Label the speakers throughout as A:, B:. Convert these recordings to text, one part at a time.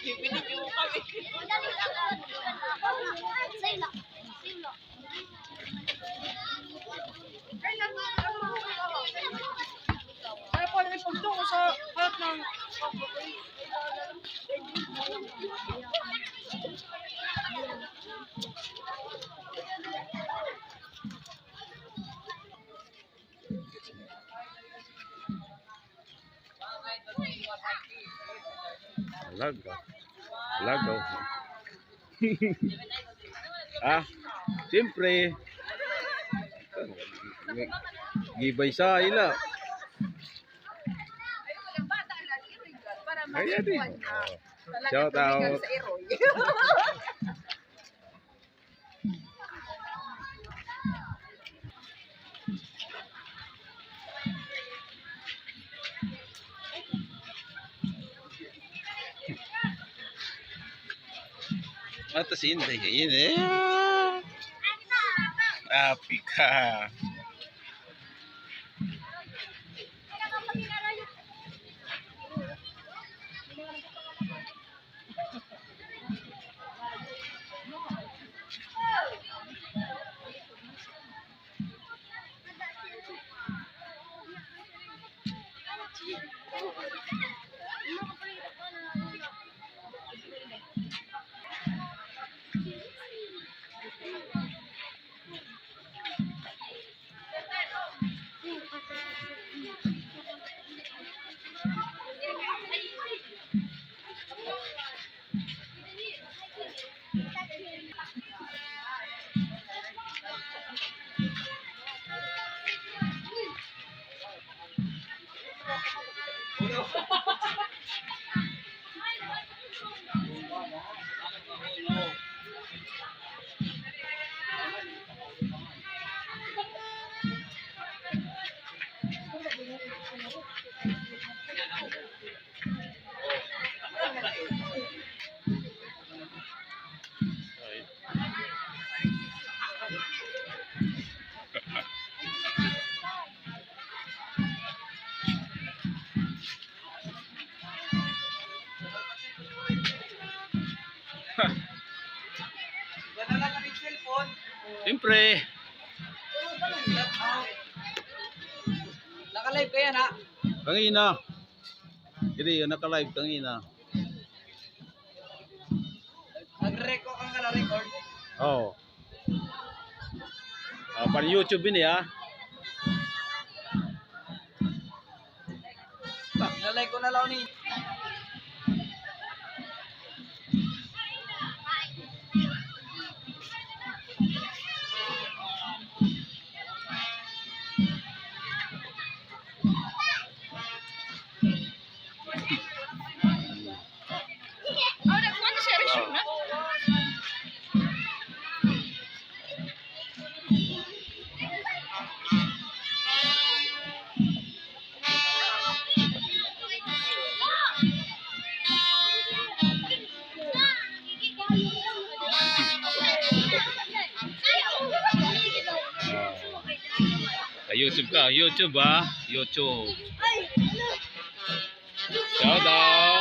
A: Binigyan mo kami. Kaya pala ipagdo ko sa lahat ng
B: Lagaw. Lagaw. Ah, siyempre. Gibay sa ila. Ayan din. Shout out. Atas ini. Api ka. Siyempre.
A: Naka-live kaya na?
B: Kangina. Hindi, naka-live kangina.
A: Nag-record ang record.
B: Oo. Para YouTube ini ya.
A: Nalike ko na lang ni.
B: YouTube ka, YouTube ah, YouTube. Shout out.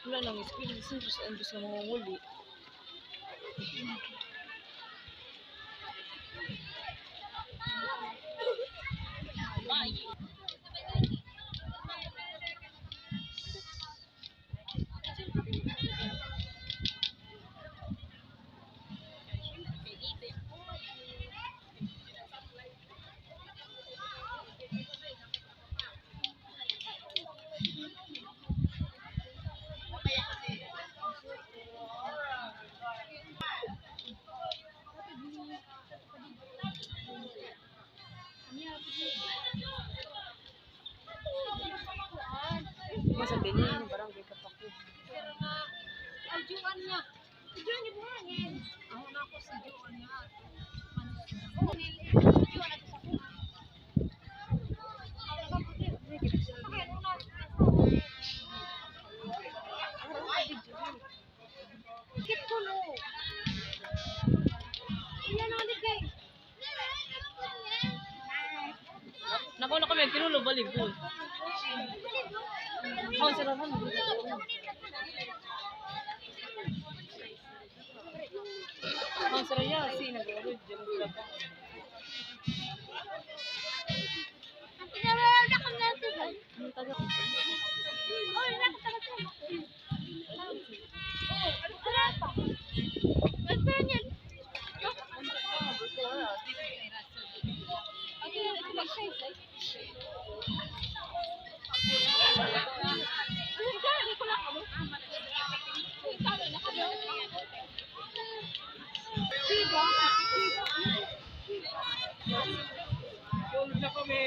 A: Wala nang school. Siyempre sa Andres na mangunguli. Masa Benin, barang di kapako.
C: Aujuan niya. Aujuan niya buhangin. Ako na ako sa Juan niya. Juan ako sa kuma. Ako na puti. Bakit? Kit ko no. Iyan ang ligay.
A: Nako na kami, pinulo volleyball. Oh, sarap na. Oh, sarap ya. Si nag-road. Diyan sila pa.
C: Ang pinawala na kami natin.
A: Ang taga.
C: Oh, nakatakas na. Oh, wala pa. Basta yan. Okay, mag-size eh.
A: Tulog na kami.